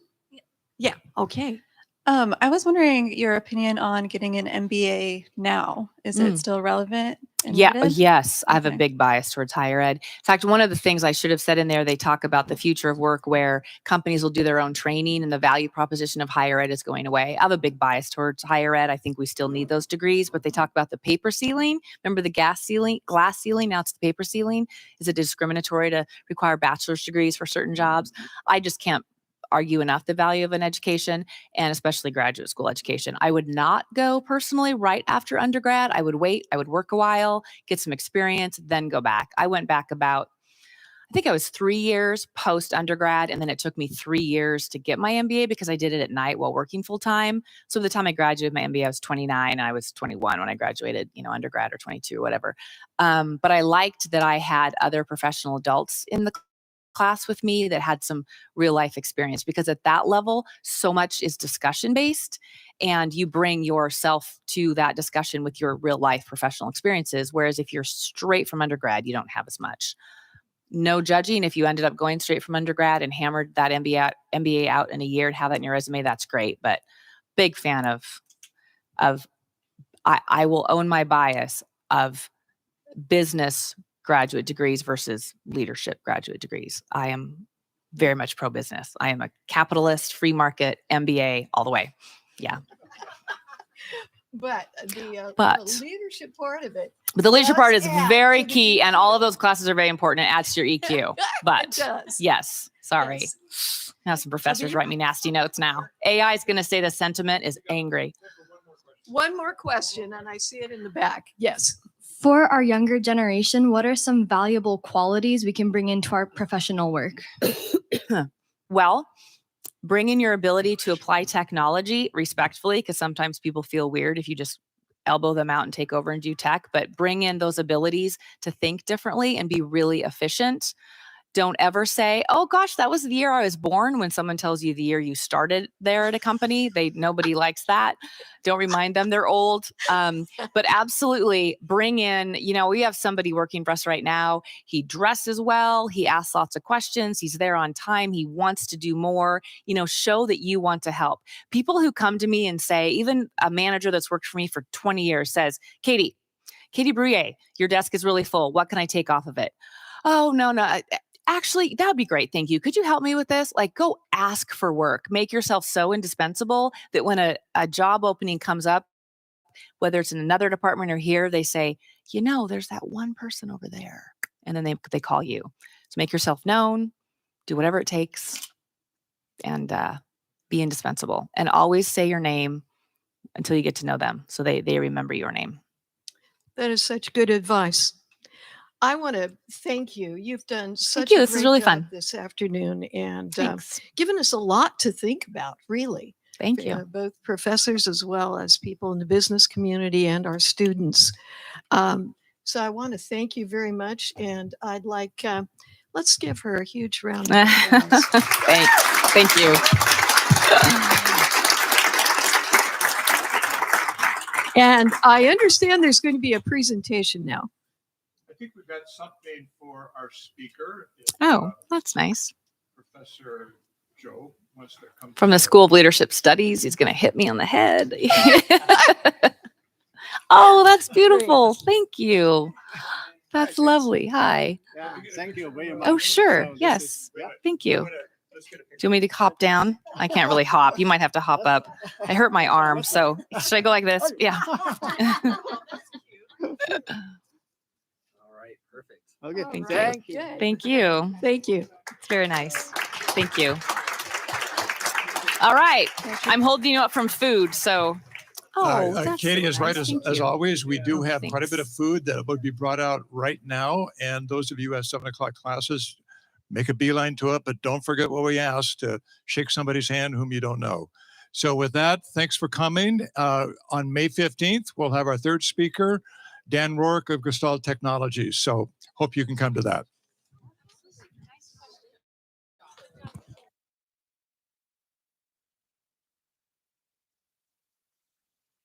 [SPEAKER 4] Yeah. Okay.
[SPEAKER 9] I was wondering your opinion on getting an MBA now. Is it still relevant? And needed?
[SPEAKER 3] Yes. I have a
[SPEAKER 9] Okay.
[SPEAKER 3] big bias towards higher ed. In fact, one of the things I should have said in there, they talk about the future of work where companies will do their own training and the value proposition of higher ed is going away. I have a big bias towards higher ed. I think we still need those degrees, but they talk about the paper ceiling. Remember the glass ceiling? Now it's the paper ceiling. Is it discriminatory to require bachelor's degrees for certain jobs? I just can't argue enough the value of an education, and especially graduate school education. I would not go personally right after undergrad. I would wait. I would work a while, get some experience, then go back. I went back I think I was 3 years post undergrad, and then it took me 3 years to get my MBA because I did it at night while working full time. So by the time I graduated my MBA, I was 29 and I was 21 when I graduated, undergrad, or 22 or whatever. But I liked that I had other professional adults in the class with me that had some real life experience, because at that level, so much is discussion based, and you bring yourself to that discussion with your real life professional experiences. Whereas if you're straight from undergrad, you don't have as much. No judging. If you ended up going straight from undergrad and hammered that MBA out in a year and have that in your resume, that's great. But big fan of I will own my bias of business graduate degrees versus leadership graduate degrees. I am very much pro-business. I am a capitalist, free market, MBA all the way. Yeah.
[SPEAKER 4] But the leadership part of it.
[SPEAKER 3] But the leadership part is
[SPEAKER 4] does add
[SPEAKER 3] very
[SPEAKER 4] to the
[SPEAKER 3] key, and all of
[SPEAKER 4] EQ.
[SPEAKER 3] those classes are very important. It adds to your EQ. But
[SPEAKER 4] It does.
[SPEAKER 3] yes, sorry.
[SPEAKER 4] Yes.
[SPEAKER 3] Now some professors write me nasty notes now. AI is going to say the sentiment is angry.
[SPEAKER 4] One more question, and I see it in the back. Yes.
[SPEAKER 10] For our younger generation, what are some valuable qualities we can bring into our professional work?
[SPEAKER 3] Well, bring in your ability to apply technology respectfully, because sometimes people feel weird if you just elbow them out and take over and do tech, but bring in those abilities to think differently and be really efficient. Don't ever say, oh gosh, that was the year I was born, when someone tells you the year you started there at a company. Nobody likes that. Don't remind them they're old. But absolutely bring in, we have somebody working for us right now. He dresses well. He asks lots of questions. He's there on time. He wants to do more. Show that you want to help. People who come to me and say, even a manager that's worked for me for 20 years says, Katy Bruya, your desk is really full. What can I take off of it? Oh, no. Actually, that would be great. Thank you. Could you help me with this? Go ask for work. Make yourself so indispensable that when a job opening comes up, whether it's in another department or here, they say, there's that one person over there. And then they call you. So make yourself known, do whatever it takes, and be indispensable. And always say your name until you get to know them, so they remember your name.
[SPEAKER 4] That is such good advice. I want to thank you. You've done such
[SPEAKER 3] you.
[SPEAKER 4] a
[SPEAKER 3] This is
[SPEAKER 4] great
[SPEAKER 3] really
[SPEAKER 4] job
[SPEAKER 3] fun.
[SPEAKER 4] this afternoon, and
[SPEAKER 3] Thanks.
[SPEAKER 4] given us a lot to think about, really.
[SPEAKER 3] Thank you.
[SPEAKER 4] Both professors as well as people in the business community and our students. So I want to thank you very much. And I'd like Let's give her a huge round of applause.
[SPEAKER 3] Thank you.
[SPEAKER 4] And I understand there's going to be a presentation now.
[SPEAKER 1] I think we've got something for our speaker. If,
[SPEAKER 3] Oh, that's nice.
[SPEAKER 1] Professor Joe wants to come
[SPEAKER 3] From the School of Leadership Studies, he's going to hit me on the head. Oh, that's beautiful. Thank you. That's lovely. Hi.
[SPEAKER 11] Yeah, thank you very much.
[SPEAKER 3] Oh, sure.
[SPEAKER 11] So this
[SPEAKER 3] Yes.
[SPEAKER 11] is- yeah.
[SPEAKER 3] Thank you.
[SPEAKER 1] Let's get a
[SPEAKER 3] Do you want me to hop down? I can't really hop. You might have to hop up. I hurt my arm. So should I go like this? Yeah.
[SPEAKER 11] All right, perfect. Okay,
[SPEAKER 3] Thank you.
[SPEAKER 11] thank you.
[SPEAKER 3] Thank you.
[SPEAKER 4] Thank you.
[SPEAKER 3] It's very nice. Thank you. All right. I'm holding you up from food. So, that's
[SPEAKER 1] Katie
[SPEAKER 3] so
[SPEAKER 1] is right.
[SPEAKER 3] nice.
[SPEAKER 1] As
[SPEAKER 3] Thank you.
[SPEAKER 1] always, we do have quite a bit of
[SPEAKER 3] Thanks.
[SPEAKER 1] food that will be brought out right now. And those of you who have 7 o'clock classes, make a beeline to it, but don't forget what we asked, to shake somebody's hand whom you don't know. So with that, thanks for coming. On May 15th, we'll have our third speaker, Dan Rourke of Gestalt Technologies. So hope you can come to that.